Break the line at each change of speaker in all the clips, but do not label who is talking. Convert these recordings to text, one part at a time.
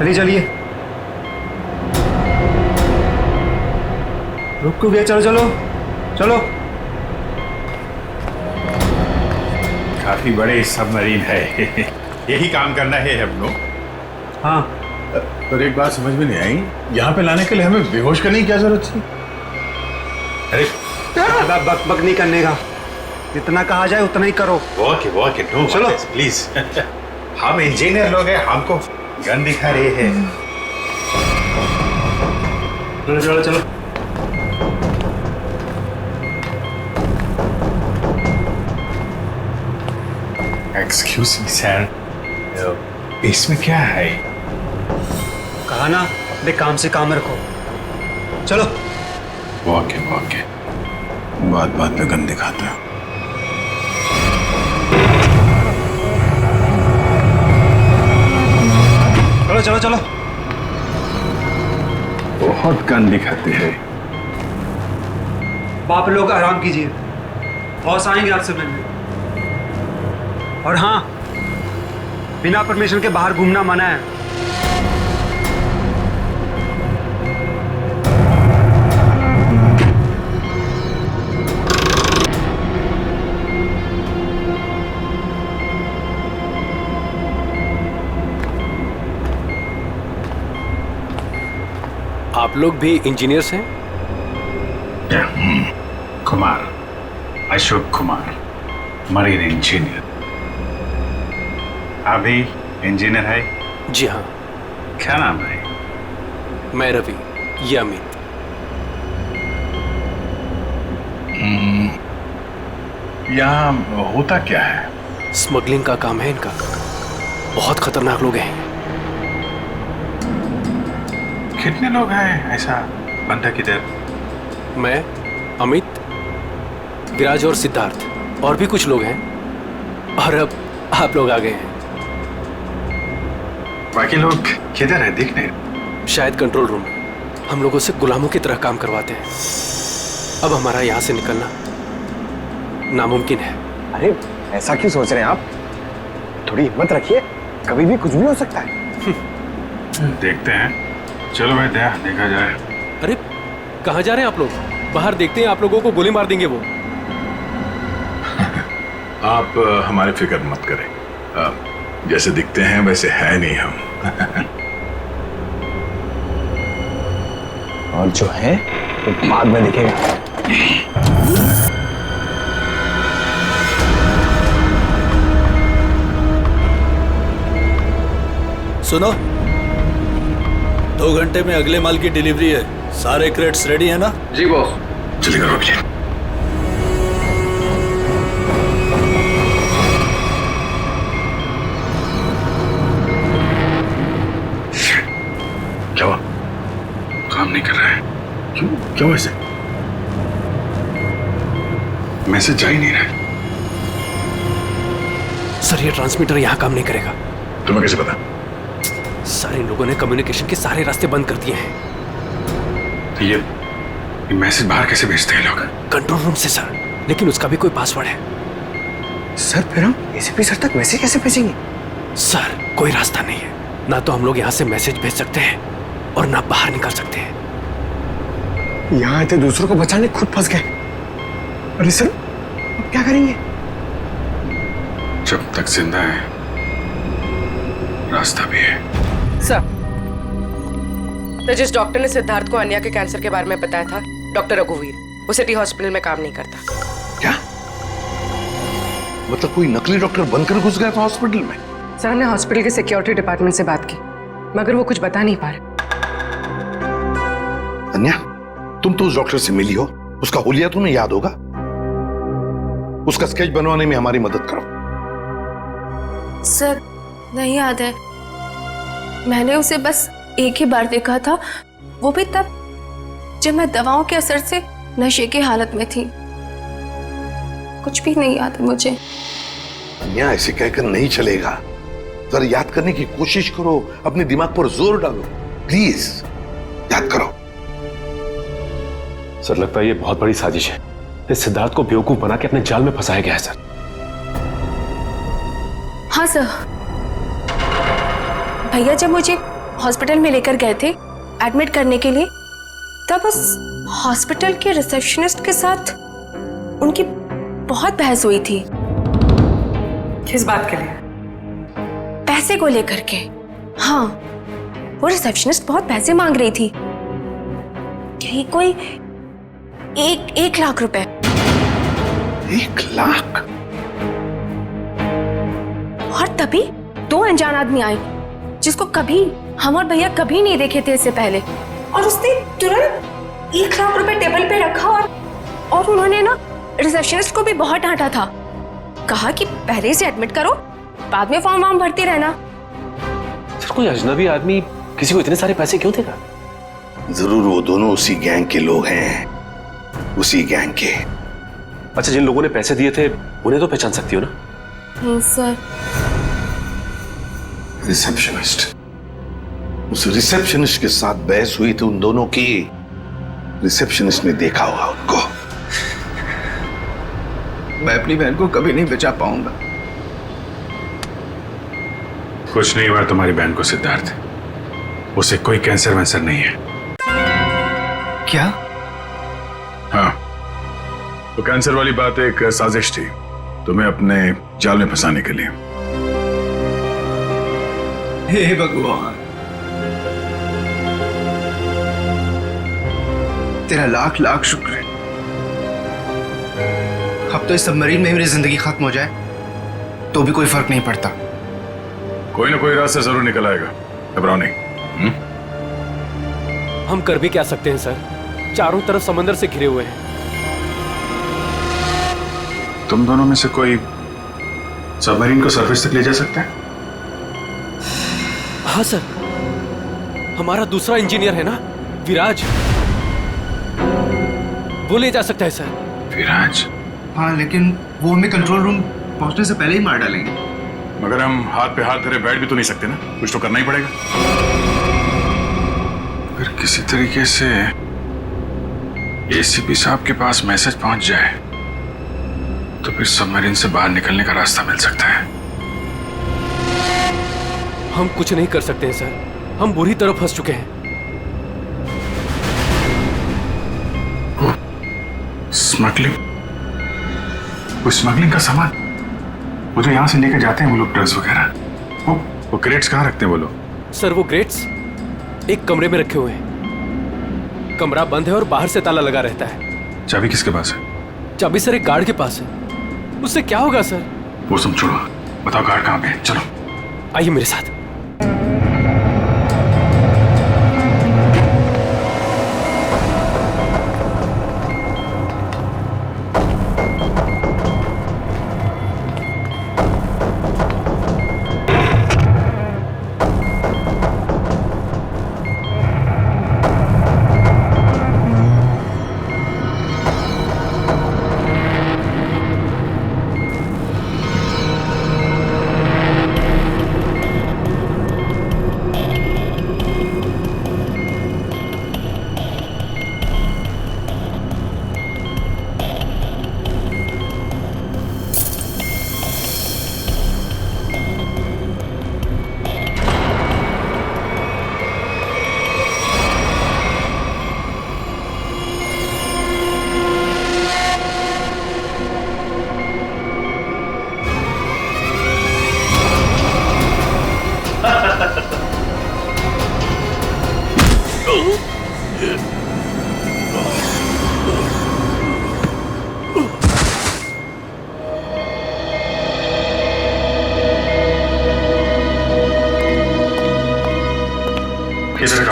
चलिए चलिए, रुक गए, चलो चलो चलो।
काफी बड़े सबमरीन है। यही काम करना है हम लोग।
हाँ,
पर एक बात समझ में नहीं आई, यहाँ पे लाने के लिए हमें बेहोश करने की क्या जरूरत थी?
अरे
ज्यादा बक बक नहीं करने का, जितना कहा जाए उतना ही करो।
वॉक नो
चलो।
प्लीज। हम इंजीनियर लोग हैं, हमको गन दिखा रहे हैं।
चलो चलो चलो।
एक्सक्यूज मी सर, इसमें क्या है?
कहा ना, अपने काम से काम रखो। चलो।
वॉक है, बात बात पे गन दिखाता है।
चलो चलो चलो।
बहुत गन दिखाते हैं।
बाप लोग आराम कीजिए, बॉस आएंगे आपसे मिलने। और हाँ, बिना परमिशन के बाहर घूमना मना है।
आप लोग भी इंजीनियर्स हैं?
Kumar, Ashok Kumar, marine engineer. अभी इंजीनियर है?
जी हाँ।
क्या नाम है?
मैं रवि, ये अमित।
यहाँ होता क्या है?
स्मगलिंग का काम है इनका। बहुत खतरनाक लोग हैं।
कितने लोग हैं ऐसा बंधक इधर?
मैं, अमित, विराज और सिद्धार्थ, और भी कुछ लोग हैं। और अब आप लोग आ गए हैं।
बाकी लोग किधर है? दिख नहीं।
शायद कंट्रोल रूम। हम लोगों से गुलामों की तरह काम करवाते हैं। अब हमारा यहाँ से निकलना नामुमकिन है।
अरे ऐसा क्यों सोच रहे हैं आप? थोड़ी हिम्मत रखिए, कभी भी कुछ भी हो सकता है।
देखते हैं, चलो भाई, देखा जाए।
अरे कहाँ जा रहे हैं आप लोग? बाहर देखते हैं, आप लोगों को गोली मार देंगे वो।
आप हमारी फिक्र मत करें, जैसे दिखते हैं वैसे है नहीं हम।
और जो है वो बाद में दिखेगा।
सुनो, 2 घंटे में अगले माल की डिलीवरी है। सारे क्रेट्स रेडी है ना?
जी बॉस।
चलेगा, रोकिए। क्या हुआ? काम नहीं कर रहा है? क्यों ऐसे? मैसेज जा ही नहीं रहा।
सर, ये ट्रांसमीटर यहाँ काम नहीं करेगा।
तुम्हें कैसे पता?
सारे लोगों ने कम्युनिकेशन के सारे रास्ते बंद कर दिए हैं।
तो ये मैसेज बाहर कैसे भेजते हैं लोग?
कंट्रोल रूम से सर, लेकिन उसका भी कोई पासवर्ड है।
सर फिर हम एसीपी सर तक मैसेज कैसे भेजेंगे?
सर, कोई रास्ता नहीं है। ना तो हम लोग यहाँ से मैसेज भेज सकते हैं और ना बाहर निकल सकते हैं।
यहाँ आए थे दूसरों को बचाने, खुद फंस गए। अरे सर, अब क्या करेंगे?
जब तक जिंदा है रास्ता भी है।
सर, तो जिस डॉक्टर ने सिद्धार्थ को अन्या के कैंसर के बारे में बताया था, डॉक्टर रघुवीर, वो सिटी हॉस्पिटल में काम नहीं करता।
क्या मतलब कोई नकली डॉक्टर बनकर घुस गया था हॉस्पिटल में?
सर, हमने हॉस्पिटल के सिक्योरिटी डिपार्टमेंट से बात की, मगर वो कुछ बता नहीं पा रहे।
अन्या, तुम तो उस डॉक्टर से मिली हो, उसका हुलिया तुम्हें याद होगा। उसका स्केच बनवाने में हमारी मदद करो।
सर, नहीं याद है। मैंने उसे बस एक ही बार देखा था, वो भी तब जब मैं दवाओं के असर से नशे की हालत में थी। कुछ भी नहीं याद है मुझे।
अन्या, ऐसे कहकर नहीं चलेगा। जरा याद करने की कोशिश करो, अपने दिमाग पर जोर डालो, प्लीज याद करो।
सर, लगता है ये बहुत बड़ी साजिश है। इस सिद्धार्थ को बेवकूफ बना के अपने जाल में फंसाया गया है सर।
हाँ सर, भैया जब मुझे हॉस्पिटल में लेकर गए थे एडमिट करने के लिए, तब उस हॉस्पिटल के रिसेप्शनिस्ट के साथ उनकी बहुत बहस हुई थी।
किस बात के लिए?
पैसे को लेकर के। हाँ, वो रिसेप्शनिस्ट बहुत पैसे मांग रही थी, यही कोई 1 लाख रुपए।
1 लाख?
और तभी 2 अनजान आदमी आए जिसको कभी हम और भैया कभी नहीं देखे थे इससे पहले, और उसने तुरंत 1 लाख रुपए टेबल पे रखा और उन्होंने ना रिसेप्शनिस्ट को भी बहुत डांटा था। कहा कि पहले से एडमिट करो, बाद में फॉर्म वार्म भरते रहना।
सर, कोई अजनबी आदमी किसी को इतने सारे पैसे क्यों देगा?
जरूर वो दोनों उसी गैंग के लोग हैं, उसी गैंग के।
अच्छा, जिन लोगों ने पैसे दिए थे उन्हें तो पहचान सकती हो ना?
नहीं सर।
रिसेप्शनिस्ट, उस रिसेप्शनिस्ट के साथ बहस हुई थी उन दोनों की। रिसेप्शनिस्ट ने देखा होगा उनको।
मैं अपनी बहन को कभी नहीं बचा पाऊंगा।
कुछ नहीं हुआ तुम्हारी बहन को सिद्धार्थ, उसे कोई कैंसर वैंसर नहीं है।
क्या?
हाँ, वो कैंसर वाली बात एक साजिश थी तुम्हें अपने जाल में फंसाने के लिए।
हे भगवान, तेरा लाख लाख शुक्र है। अब तो इस सबमरीन में मेरी जिंदगी खत्म हो जाए तो भी कोई फर्क नहीं पड़ता।
कोई ना कोई रास्ता जरूर निकल आएगा, घबराओ नहीं।
हम कर भी क्या सकते हैं सर, चारों तरफ समंदर से घिरे हुए हैं।
तुम दोनों में से कोई सबमरीन को सरफेस तक ले जा सकता है?
हाँ सर, हमारा दूसरा इंजीनियर है ना, विराज, वो ले जा सकता है सर।
विराज?
हाँ, लेकिन वो हमें कंट्रोल रूम पहुंचने से पहले ही मार डालेंगे।
मगर हम हाथ पे हाथ धरे बैठ भी तो नहीं सकते ना, कुछ तो करना ही पड़ेगा।
अगर किसी तरीके से एसीपी साहब के पास मैसेज पहुंच जाए तो फिर सबमरीन से बाहर निकलने का रास्ता मिल सकता है।
हम कुछ नहीं कर सकते हैं सर, हम बुरी तरह फंस चुके हैं।
स्मगलिंग? वो स्मगलिंग का सामान वो जो यहां से लेकर जाते हैं वो लोग, ड्रग्स वगैरह, वो क्रेट्स कहाँ रखते हैं वो लोग?
सर वो क्रेट्स एक कमरे में रखे हुए हैं। कमरा बंद है और बाहर से ताला लगा रहता है।
चाबी किसके पास है?
चाबी सर एक गार्ड के पास है। उससे क्या होगा सर?
वो सब छोड़ो, बताओ गार्ड कहाँ पे है? चलो
आइए मेरे साथ।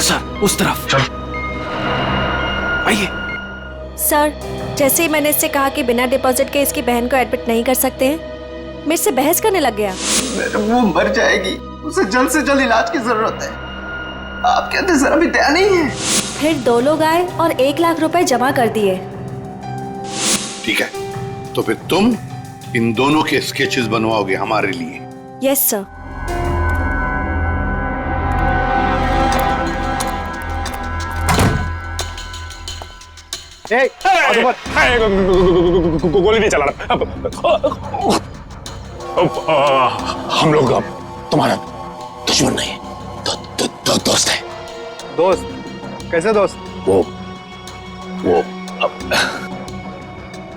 सर उस तरफ।
चल।
आइए।
सर, जैसे ही मैंने इससे कहा कि बिना डिपॉजिट के इसकी बहन को एडमिट नहीं कर सकते हैं, मेरे से बहस करने लग गया।
वो मर जाएगी, उसे जल्द से जल्द इलाज की जरूरत है। आप कहते जरा भी दया नहीं है।
फिर 2 लोग आए और 1 लाख रुपए जमा कर दिए।
ठीक है, तो फिर तुम इन दोनों के स्केचेस बनवाओगे हमारे लिए?
Yes sir.
गोली नहीं चला रहा। हम लोग अब तुम्हारा दुश्मन नहीं, लोग दोस्त हैं।
दोस्त? कैसे दोस्त?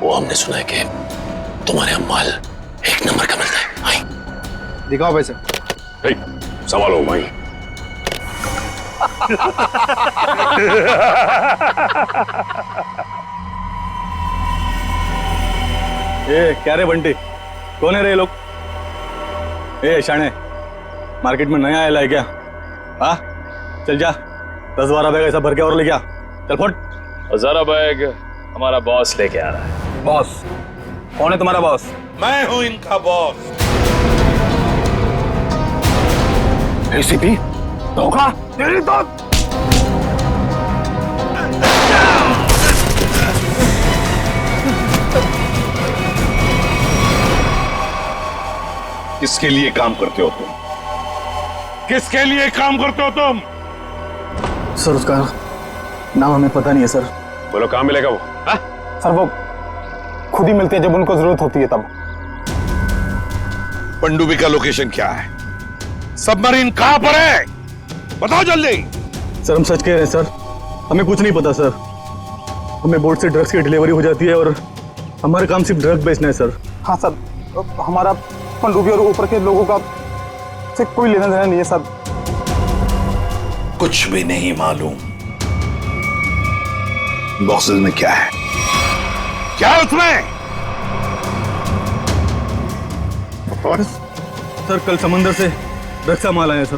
वो हमने सुना है कि तुम्हारे यहाँ माल 1 नंबर का मिलता है। आई
दिखाओ पैसे।
संभालो भाई।
ये क्या रे बंटी, कौन है रे ये लोग? ए शाणे, मार्केट में नया आया है क्या? हाँ चल जा, 10-12 बैग ऐसा भर के और लेके आ। चल फट।
1000 बैग हमारा बॉस लेके आ रहा है।
बॉस? कौन है तुम्हारा बॉस?
मैं हूं इनका बॉस।
एसीपी धोखा तेरी तो।
किसके लिए काम करते हो तुम? किसके लिए काम करते हो तुम?
सर उसका नाम हमें पता नहीं है सर।
बोलो कहाँ मिलेगा वो? हा?
सर वो खुद ही मिलते हैं जब उनको जरूरत होती है तब।
पनडुब्बी का लोकेशन क्या है? सबमरीन कहां पर है? बताओ जल्दी।
सर हम सच कह रहे हैं सर, हमें कुछ नहीं पता सर। हमें बोट से ड्रग्स की डिलीवरी हो जाती है और हमारा काम सिर्फ ड्रग बेचना है सर। हाँ सर, हमारा पनडुब्बी और ऊपर के लोगों का से कोई लेना देना नहीं है सर।
कुछ भी नहीं मालूम। बॉक्सेस में क्या है? क्या है उसमें?
सर कल समंदर से ड्रग्स का माल आया सर।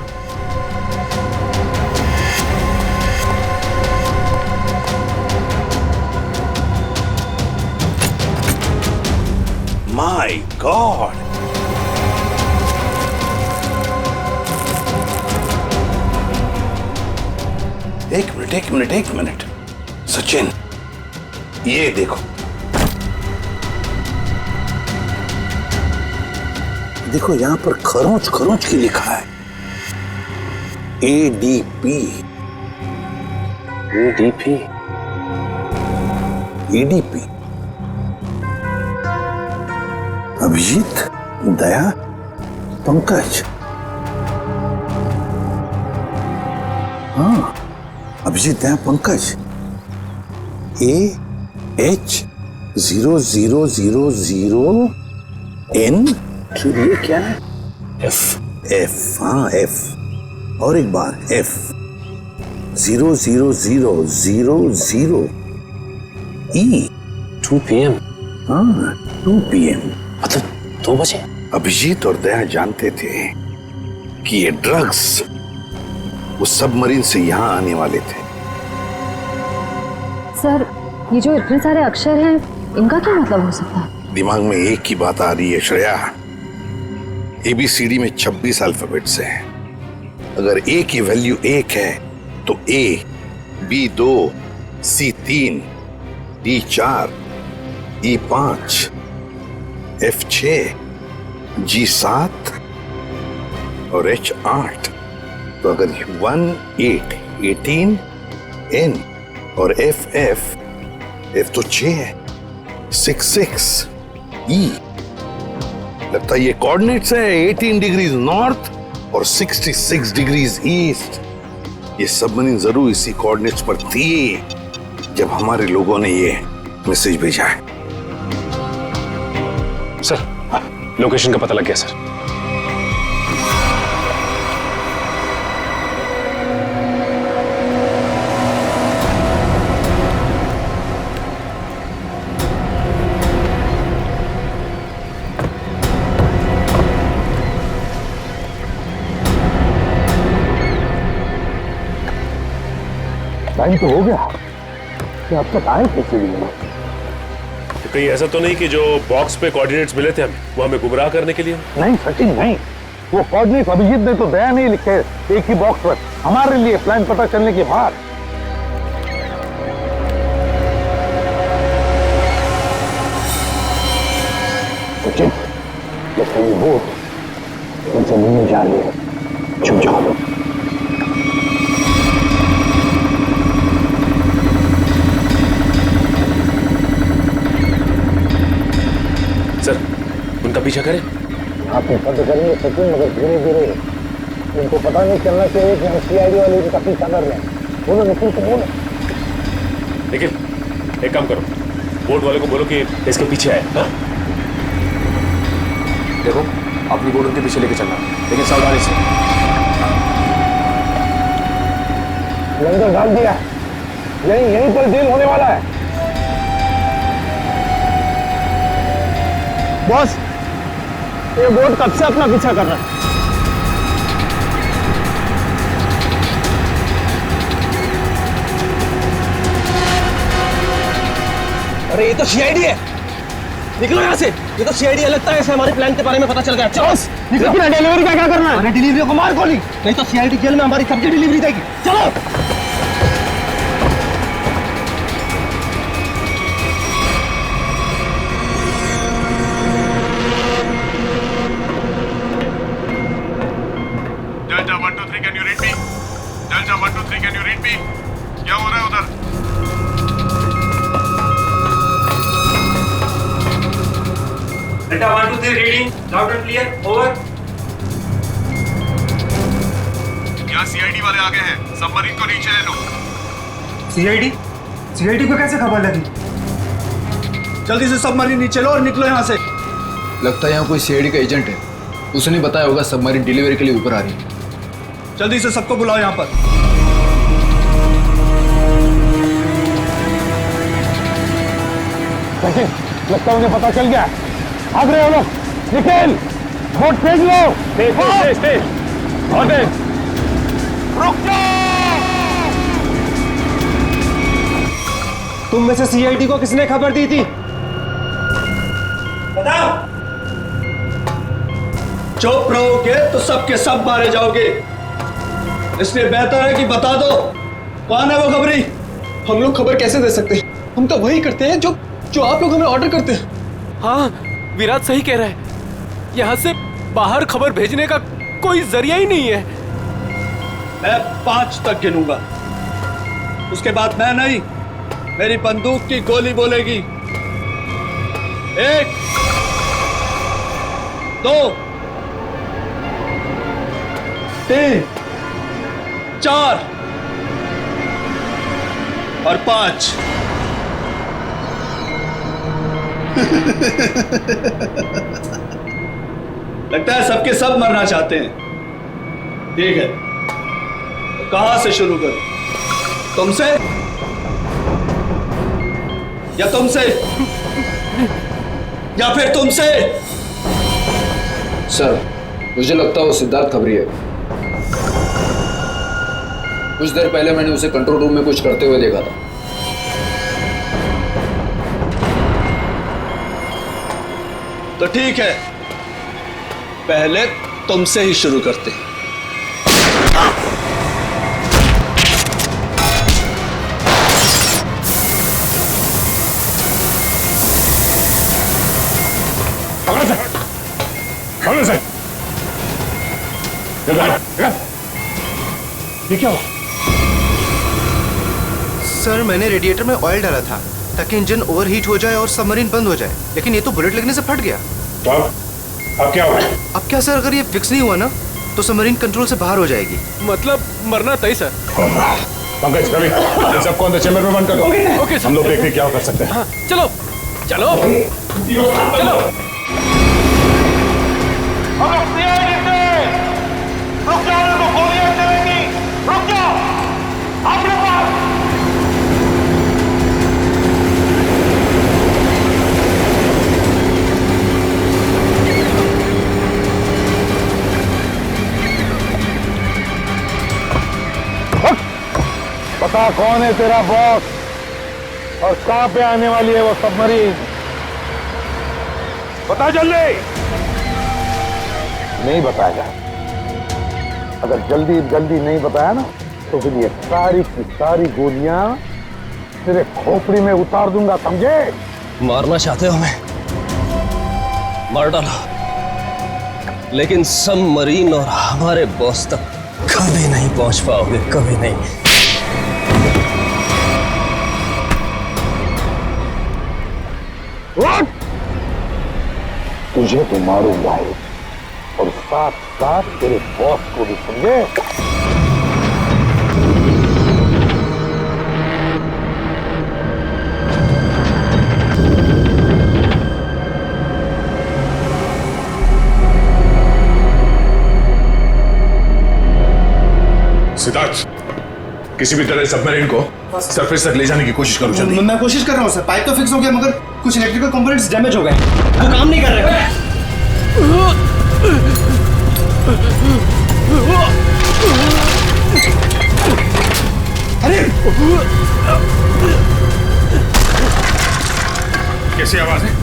माय गॉड, एक मिनट सचिन, ये देखो, देखो यहां पर खरोंच की लिखा है ADP। अभिजीत, दया, पंकज। हाँ, अभिजीत, दया, पंकज। AH0000N के लिए क्या है? F। हाँ F, और एक बार F 00000E
2 PM।
हाँ 2 PM,
मतलब 2 बजे।
अभिजीत और दया जानते थे कि ये ड्रग्स उस सबमरीन से यहां आने वाले थे।
सर ये जो इतने सारे अक्षर हैं, इनका क्या मतलब हो सकता है?
दिमाग में एक ही बात आ रही है श्रेया, ABCD में 26 अल्फाबेट्स हैं। अगर A की वैल्यू 1 है तो A, B 2, C 3, D 4, E 5, F 6, G 7 और H 8। तो अगर 1 8 18 N और F तो 6 है, 6 6 E। लगता है ये कोऑर्डिनेट्स है 18 डिग्रीज नॉर्थ और 66 डिग्रीज ईस्ट। ये सबमरीन जरूर इसी कोऑर्डिनेट्स पर थी जब हमारे लोगों ने ये मैसेज भेजा है।
सर लोकेशन का पता लग गया सर।
टाइम तो हो गया, अब तक आए कैसे भी?
तो कहीं ऐसा तो नहीं कि जो बॉक्स पे कोऑर्डिनेट्स मिले थे हमें, वो हमें गुमराह करने के लिए?
नहीं सचिन नहीं, वो कोऑर्डिनेट्स अभिजीत ने तो दया नहीं लिखे एक ही बॉक्स पर, हमारे लिए प्लान पता चलने के बाद। सचिन जैसे ये वो उनसे मिलने जा रही है, छुप जाओ।
सर उनका पीछा करें?
आप बंद करेंगे सचिन, मगर धीरे धीरे इनको पता नहीं चलना चाहिए कि हम सीआईडी वाले इनका पीछा कर रहे हैं। बोलो निखिल को बोलो।
निखिल एक काम करो, बोर्ड वाले को बोलो कि इसके पीछे आए। हाँ? देखो अपनी बोर्ड उनके पीछे लेके चलना, लेकिन सावधानी से।
लंगर डाल दिया, यहीं पर डील होने वाला है। बॉस, ये बोर्ड कब से अपना पीछा कर रहा है?
अरे ये तो सीआईडी है, निकलो यहाँ से। ये तो सीआईडी है, लगता है ऐसे हमारे प्लान के बारे में पता चल गया। चलो निकलो। डिलीवरी का क्या करना है? अरे डिलीवरी को मार गोली, नहीं तो सीआईडी जेल में हमारी सब्जी डिलीवरी देगी। चलो
delta 1 2 3 can you read me? Delta 1 2 3 can you read me? क्या हो रहा है उधर?
Delta 1 2 3 reading loud and clear, over.
यहाँ सीआईडी वाले आ गए हैं, सबमरीन को नीचे ले लो।
सीआईडी को कैसे खबर लगी?
जल्दी से सबमरीन नीचे लो और निकलो यहाँ से।
लगता है यहाँ कोई सीआईडी का एजेंट है, उसने बताया होगा सबमरीन डिलीवरी के लिए ऊपर आ रही है।
जल्दी से सबको बुलाओ यहाँ पर।
लगता है उन्हें पता चल गया। भाग रहे हो लोग, निखिल बोट फेंक लो।
रुक जाओ।
तुम में से सीआईडी को किसने खबर दी थी? बताओ।
चुप रहोगे तो सबके सब मारे जाओगे, इसलिए बेहतर है कि बता दो कौन है वो खबरी। हम लोग खबर कैसे दे सकते हैं? हम तो वही करते हैं जो आप लोग हमें ऑर्डर करते हैं।
हाँ विराट सही कह रहा है, यहाँ से बाहर खबर भेजने का कोई जरिया ही नहीं है।
मैं 5 तक गिनूंगा, उसके बाद मैं नहीं, मेरी बंदूक की गोली बोलेगी। 1 2 3 4 और 5। लगता है सबके सब मरना चाहते हैं। ठीक है, तो कहां से शुरू करूं? तुमसे या तुमसे या फिर तुमसे?
सर मुझे लगता है वो सिद्धार्थ खबरी है। कुछ देर पहले मैंने उसे कंट्रोल रूम में कुछ करते हुए देखा था।
तो ठीक है, पहले तुमसे ही शुरू करते हैं।
ये क्या हुआ?
सर मैंने रेडिएटर में ऑयल डाला था ताकि इंजन ओवरहीट हो जाए और सबमरीन बंद हो जाए, लेकिन ये तो बुलेट लगने से फट गया।
तो अब क्या हुआ?
अब क्या सर, अगर ये फिक्स नहीं हुआ ना तो सबमरीन कंट्रोल से बाहर हो जाएगी।
मतलब मरना तय सर।
पंकज रवि, इन सबको अंदर चैम्बर में बंद कर दो।
ओके
हम लोग देखते हैं क्या कर सकते हैं।
हाँ चलो चलो चलो।
रुक जाओ, तो गोलियां चलेंगी। रुक जाओ, अपने पास। बता कौन है तेरा बॉस और कहां पे आने वाली है वो सबमरीन? बता जल्दी। नहीं बताएगा। अगर जल्दी जल्दी नहीं बताया ना तो फिर ये सारी की सारी गोलियां तेरे खोपड़ी में उतार दूंगा, समझे?
मारना चाहते हो हमें? मार डालो, लेकिन सबमरीन और हमारे बॉस तक कभी नहीं पहुंच पाओगे, कभी नहीं।
तुझे तो मारूंगा ही,
और साथ साथ तेरे बॉस को भी, समझे?
सिद्धार्थ, किसी भी तरह सबमरीन को सरफेस तक ले जाने की कोशिश करो जल्दी।
मैं कोशिश कर रहा हूँ सर, पाइप तो फिक्स हो गया मगर कुछ इलेक्ट्रिकल कंपोनेंट्स डैमेज हो गए, वो काम नहीं कर रहे। अरे
कैसी आवाज है?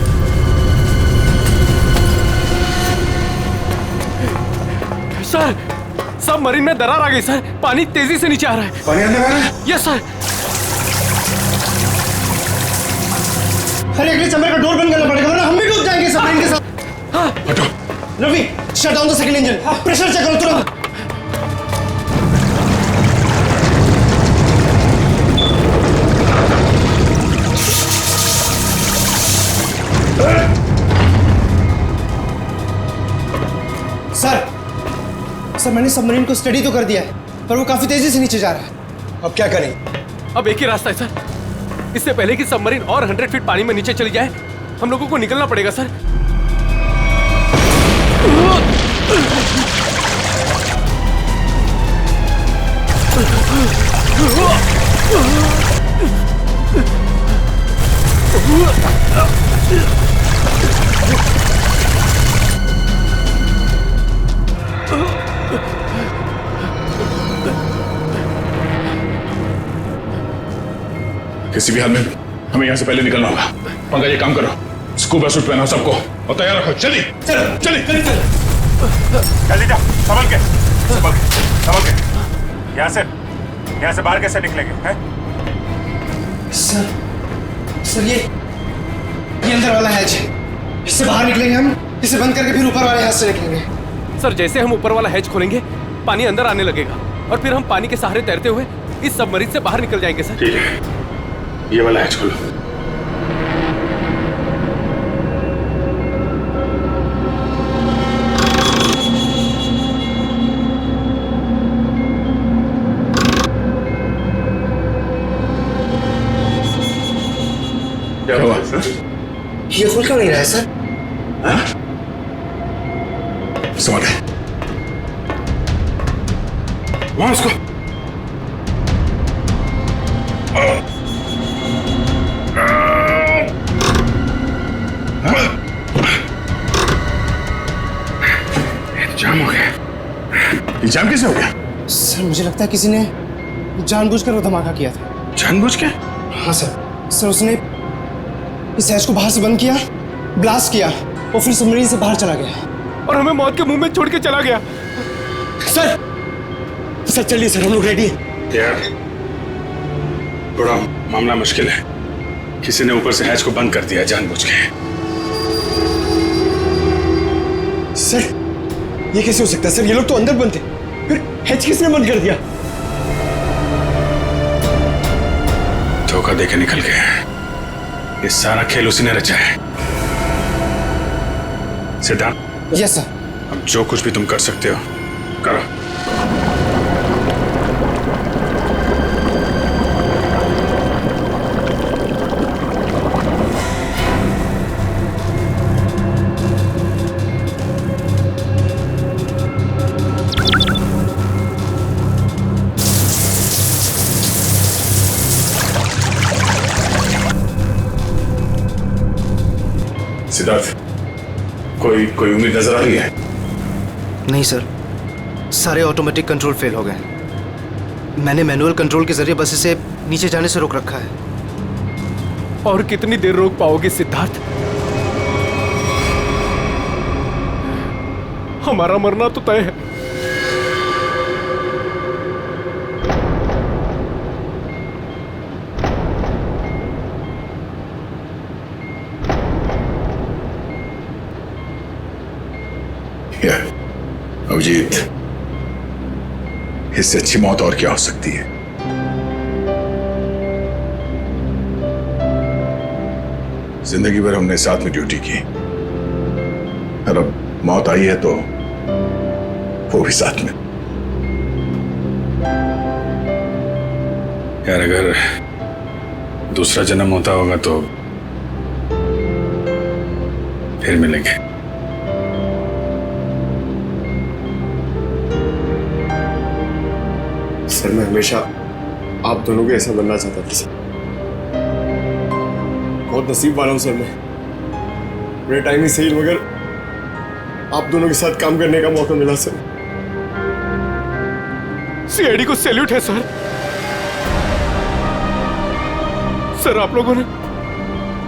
सर, सबमरीन में दरार आ गई सर। पानी तेजी से नीचे आ रहा है।
पानी अंदर आ रहा है?
Yes sir.
अरे अगले चैम्बर का डोर बंद करना पड़ेगा वरना हम भी डूब जाएंगे सबमरीन के साथ। हाँ।
हटो।
Ravi, shut down the second engine. Pressure check करो तुरंत। सर, मैंने सबमरीन को स्टडी तो कर दिया है पर वो काफी तेजी से नीचे जा रहा है। अब क्या करें?
अब एक ही रास्ता है सर। इससे पहले कि सबमरीन और 100 फीट पानी में नीचे चली जाए, हम लोगों को निकलना पड़ेगा सर।
किसी भी हाल में हमें यहाँ से पहले निकलना होगा। पंकज, ये काम करो, स्कूबा सूट पहनाओ सबको और तैयार रखो। चलिए चलिए चलिए
जल्दी जाओ, संभल के संभल के संभल के। यहाँ से बाहर कैसे निकलेंगे हैं?
सर ये अंदर वाला हैच है, इससे बाहर निकलेंगे हम, इसे बंद करके फिर ऊपर वाले हैच से निकलेंगे।
सर, जैसे हम ऊपर वाला हैच खोलेंगे पानी अंदर आने लगेगा और फिर हम पानी के सहारे तैरते हुए इस सबमरीन से बाहर निकल जाएंगे सर।
ठीक है, ये वाला हैच खोलो। क्या हुआ सर?
ये खुल क्यों नहीं रहा है सर?
समझ गए। वहां उसको जाम हो गया। ये जाम कैसे हो गया?
सर मुझे लगता है किसी ने जानबूझकर वो धमाका किया था।
जानबूझ के?
हाँ सर उसने इस हैच को बाहर से बंद किया, ब्लास्ट किया और फिर सबमरीन से बाहर चला गया
और हमें मौत के मुंह में छोड़ के चला गया।
सर चलिए सर, हम लोग रेडी हैं।
यार, थोड़ा मामला मुश्किल है। किसी ने ऊपर से हैच को बंद कर दिया जानबूझ के।
सर ये कैसे हो सकता है सर? ये लोग तो अंदर बंद थे, फिर हैच किसने बंद कर दिया?
धोखा देके निकल गए। ये सारा खेल उसी ने रचा है। सिद्धार्थ।
Yes sir.
अब जो कुछ भी तुम कर सकते हो करो। सिद्धार्थ, कोई उम्मीद नजर आ रही है?
नहीं सर, सारे ऑटोमेटिक कंट्रोल फेल हो गए। मैंने मैनुअल कंट्रोल के जरिए बस इसे नीचे जाने से रोक रखा है।
और कितनी देर रोक पाओगे सिद्धार्थ? हमारा मरना तो तय है।
अभिजीत, इससे अच्छी मौत और क्या हो सकती है? जिंदगी भर हमने साथ में ड्यूटी की और अब मौत आई है तो वो भी साथ में। यार अगर दूसरा जन्म होता होगा तो फिर मिलेंगे।
सर मैं हमेशा आप दोनों के ऐसा बनना चाहता था सर। बहुत नसीब वाला हूं सर मैं। मेरे टाइम ही सही मगर आप दोनों के साथ काम करने का मौका मिला सर।
सीआईडी को सैल्यूट है सर। सर आप लोगों ने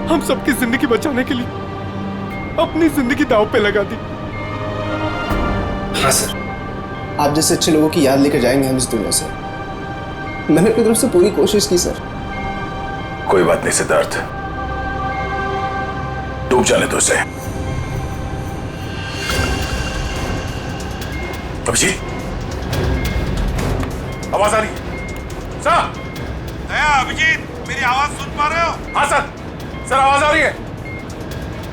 हम सबकी जिंदगी बचाने के लिए अपनी जिंदगी दांव पे लगा दी।
हाँ सर, आप जैसे अच्छे लोगों की याद लेकर जाएंगे हम इस दुनिया से। मैंने अपनी तरफ से पूरी कोशिश की सर।
कोई बात नहीं सिद्धार्थ, डूब जाने दो उसे। अभिजीत, आवाज आ रही है? सर,
दया, अभिजीत, मेरी आवाज सुन पा रहे हो?
हाँ सर आवाज आ रही है।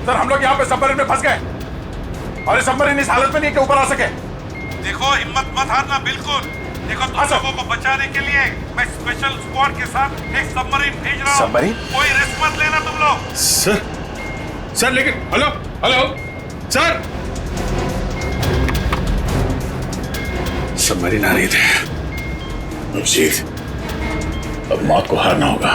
सर हम लोग यहाँ पे सबमरीन में फंस गए और ये सबमरीन इस हालत में नहीं कि ऊपर आ सके।
देखो हिम्मत मत हारना बिल्कुल। देखो तुम लोगों को बचाने के लिए मैं स्पेशल स्क्वाड के साथ एक सबमरीन भेज रहा हूँ।
सबमरीन?
कोई रिस्क मत लेना तुम लोग।
सर लेकिन हेलो सर, सबमरीन आ रही थी। अभिजीत, अब मौत को हारना होगा।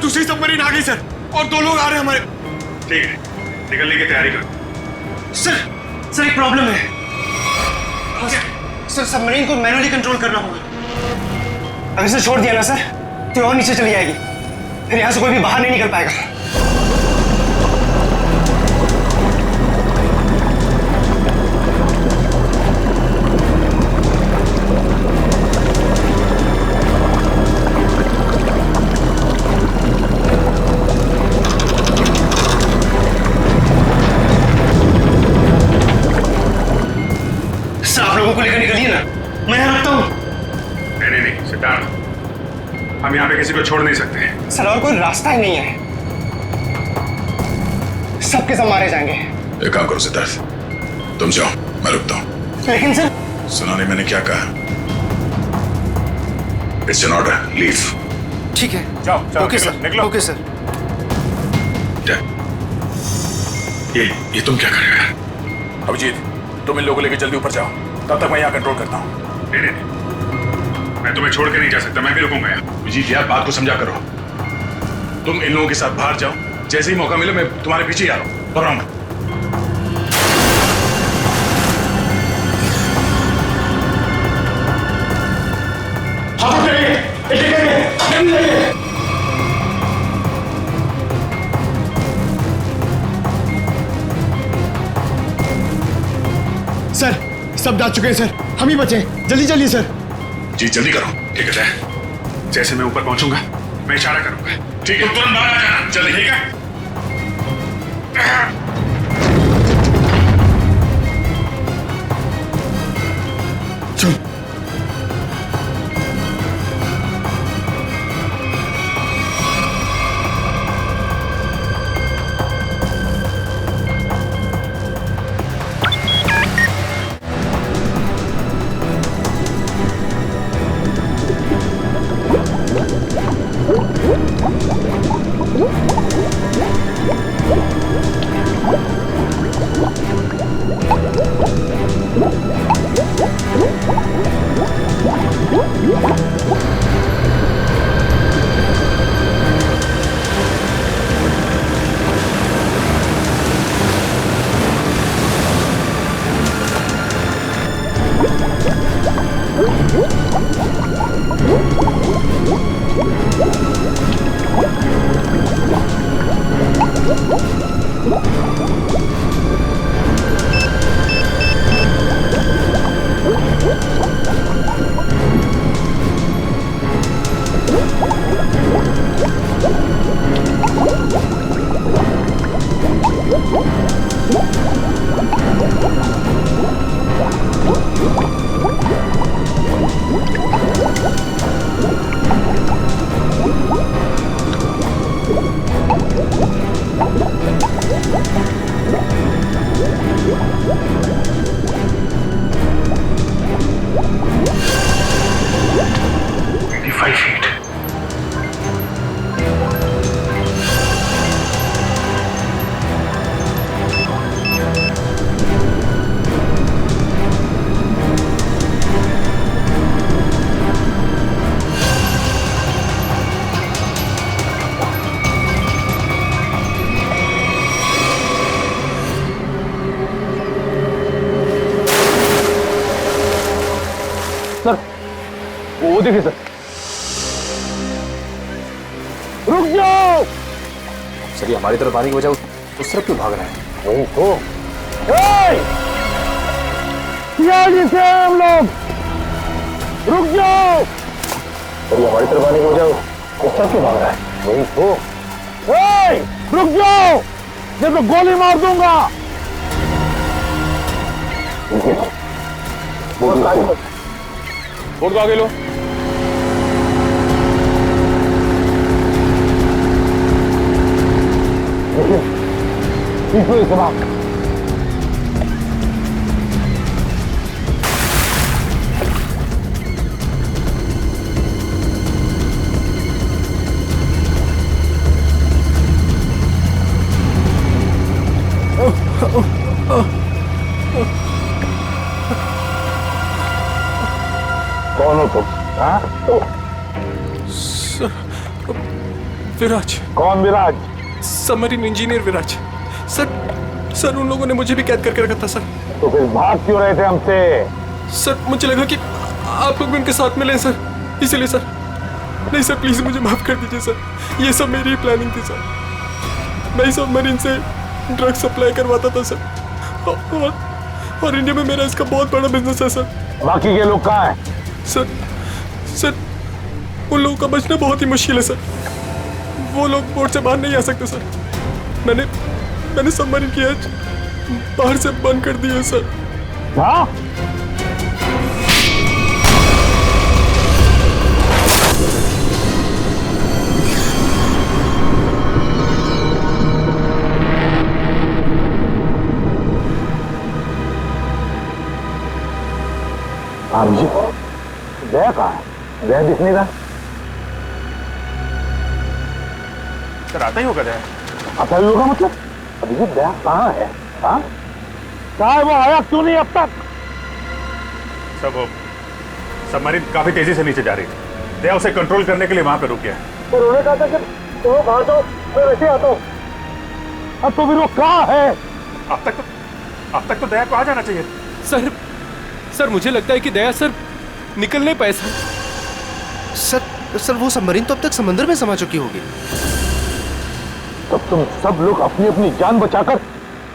दूसरी सबमरीन आ गई सर और 2 लोग आ रहे हैं हमारे।
ठीक है, निकलने की तैयारी करो।
सर एक प्रॉब्लम है। सर सबमरीन को मैनुअली कंट्रोल करना होगा। अगर इसे छोड़ दिया ना सर तो और नीचे चली जाएगी, फिर यहाँ से कोई भी बाहर नहीं निकल पाएगा। आप लोगों को लेकर निकलिए ना, मैं यहाँ रुकता हूँ।
नहीं सिद्धार्थ, हम यहाँ पे किसी को छोड़ नहीं सकते।
सर और कोई रास्ता ही नहीं है, सबके सब मारे जाएंगे।
एक काम करो सिद्धार्थ, तुम जाओ, मैं रुकता हूँ।
लेकिन सर
सुना नहीं मैंने क्या कहा? It's an order, leave.
ठीक है,
जाओ
ओके सर,
निकलो।
Okay sir.
ये तुम क्या कर रहे हो? अभिजीत, तुम इन लोगों को लेकर जल्दी ऊपर जाओ, तब तक मैं यहाँ कंट्रोल करता हूँ। नहीं, मैं तुम्हें छोड़ के नहीं जा सकता, मैं भी रुकूंगा यहाँ। अभिजीत यार, बात को समझा करो। तुम इन लोगों के साथ बाहर जाओ, जैसे ही मौका मिले मैं तुम्हारे पीछे ही आ रहा हूँ। दोहराऊंगा।
सर सब जा चुके हैं सर, हम ही बचे। जल्दी चलिए सर।
जी जल्दी करो। ठीक है, जैसे मैं ऊपर पहुंचूंगा मैं इशारा करूंगा। ठीक है, तुरंत बाहर आ जाना जल्दी। ठीक है।
चल।
सर वो देखिए सर। रुक जाओ
सर, ये हमारी तरफ आने की वजह उस तरफ क्यों भाग रहे हैं?
वही तो से हम लोग रुक जाओ।
सर, ये हमारी तरफ आने की वजह उस तरफ क्यों भाग रहा है?
वही तो रुक जाओ, नहीं तो गोली मार दूंगा।
बोर्ड को आगे लो।
देखिए सवाल कौन हो तुम? हाँ?
विराज।
कौन विराज?
सबमरीन इंजीनियर विराज। सर उन लोगों ने मुझे भी कैद करके रखा था सर।
तो फिर भाग क्यों रहे थे हमसे?
सर मुझे लगा कि आप लोग भी उनके साथ मिले सर, इसीलिए सर। नहीं सर, प्लीज मुझे माफ कर दीजिए सर, ये सब मेरी प्लानिंग थी सर। मैं सबमरीन से ड्रग सप्लाई करवाता था सर, और इंडिया में मेरा इसका बहुत बड़ा बिजनेस है सर।
बाकी के लोग कहाँ हैं?
सर उन लोगों का बचना बहुत ही मुश्किल है सर। वो लोग बोर्ड से बाहर नहीं आ सकते सर। मैंने सबमरीन की एज बाहर से बंद कर दी है सर।
हाँ? जी दया कहाँ है? दया दिख नहीं रहा।
सर आता ही होगा दया।
आता ही होगा मतलब? अभिजीत दया कहाँ है? हाँ? कहाँ है वो? आया क्यों नहीं अब तक?
सब वो सबमरीन काफी तेजी से नीचे जा रही थी। दया उसे कंट्रोल करने के लिए वहां पे रुक गया।
तो उन्होंने कहा था कि तुम बाहर जाओ, मैं वैसे आता हूँ। अब तो फिर वो कहाँ है?
अब तक तो दया को आ जाना चाहिए।
सर मुझे लगता है कि दया सर निकल नहीं पाए
सर वो सबमरीन तो अब तक समंदर में समा चुकी होगी।
तब तुम सब लोग अपनी अपनी जान बचाकर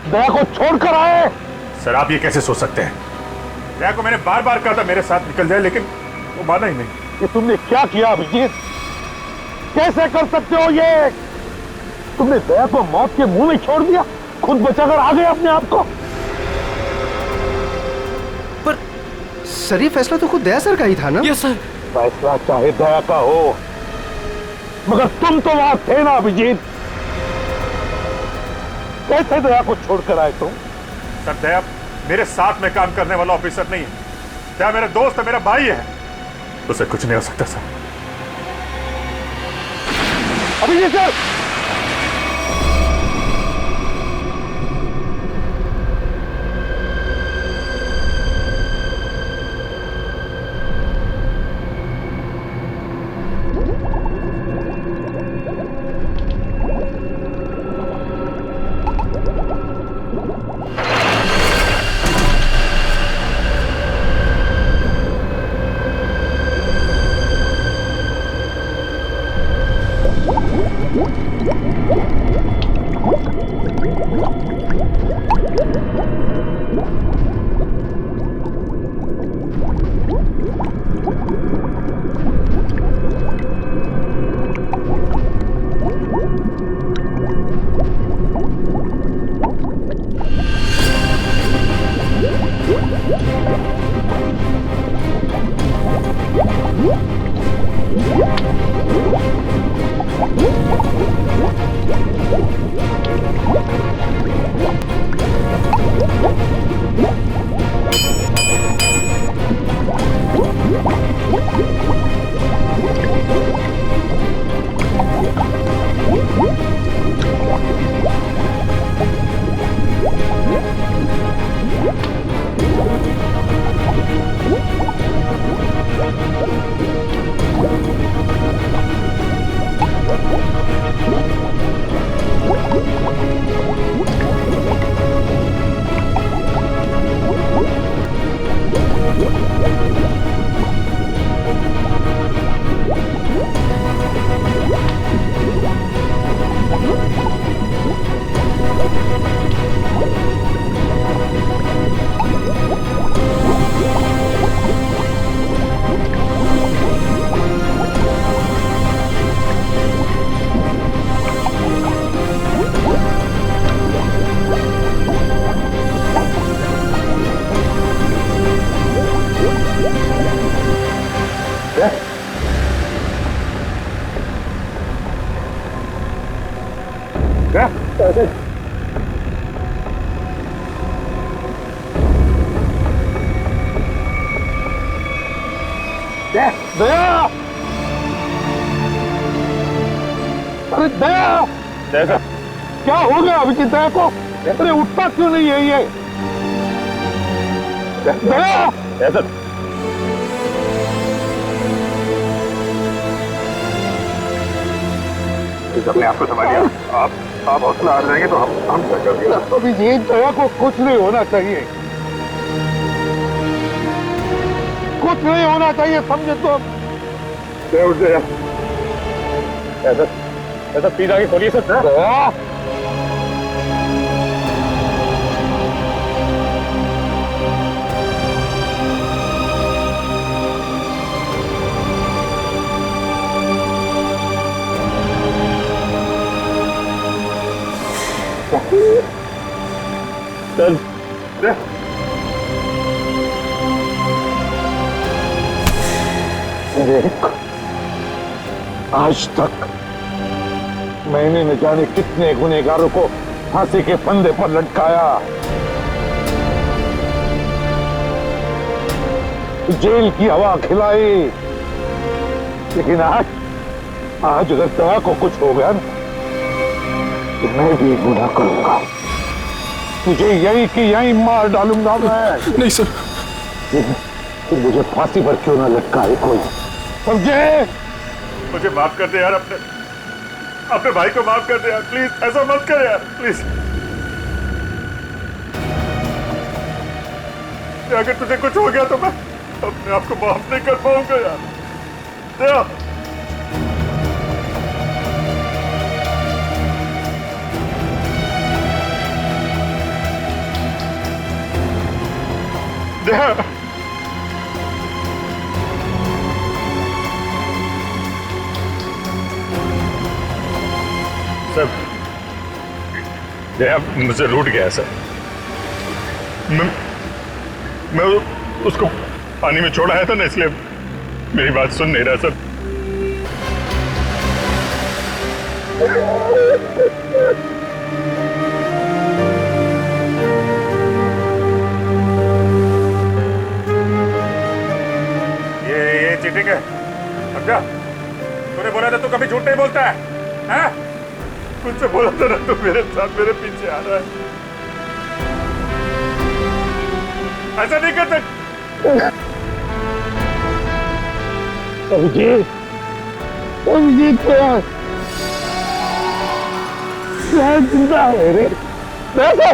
दया को छोड़कर आए।
सर आप ये कैसे सोच सकते हैं? दया को मैंने बार बार कहा था मेरे साथ निकल जाए, लेकिन वो माना ही नहीं।
ये तुमने क्या किया अभिजीत? कैसे कर सकते हो ये? तुमने दया को मौत के मुंह में छोड़ दिया, खुद बचाकर आ गए अपने आप को।
पर सर ये फैसला तो खुद दया सर का ही था ना?
Yes sir.
फैसला चाहे दया का हो, मगर तुम तो वहां थे ना अभिजीत। कैसे दया को छोड़कर आए तुम?
सर दया मेरे साथ में काम करने वाला ऑफिसर नहीं है। दया मेरा दोस्त है, मेरा भाई है, उसे कुछ नहीं हो सकता सर।
अभिजीत सर! क्या? दया! अरे दया!
जैसा
क्या हो गया अभिजीत दया को? अरे उठता क्यों नहीं है ये? दया!
जैसा
अपने आप को संभालिए। आप हौसला हार जाएंगे तो हम अभिजीत दया को कुछ नहीं होना चाहिए, कुछ नहीं होना चाहिए, समझे तो?
ऐसा प्लीज आगे खोलिए सर।
आज तक मैंने न जाने कितने गुनहगारों को फांसी के फंदे पर लटकाया, जेल की हवा खिलाई, लेकिन आज अगर दया को कुछ हो गया ना तो मैं भी गुनाह करूंगा, तुझे यही कि यही मार डालूंगा मैं।
नहीं सर।
तो मुझे फांसी पर क्यों ना लटकाए कोई, समझे?
मुझे माफ कर दे यार, अपने भाई को माफ कर दे यार, प्लीज ऐसा मत कर यार, प्लीज। अगर तुझे कुछ हो गया तो मैं अपने आप को माफ नहीं कर पाऊंगा यार। दया, दया, सर दया मुझे लूट गया सर। मैं उसको पानी में छोड़ आया था ना, इसलिए मेरी बात सुन नहीं रहा सर। ये चीटिंग है, समझा? तूने बोला था तू कभी झूठ नहीं बोलता है, हैं? कुछ से बोला था ना तू मेरे साथ मेरे पीछे आ रहा है, ऐसा नहीं करते।
अभिजीत, अभिजीत क्या जिंदा है रे? देखो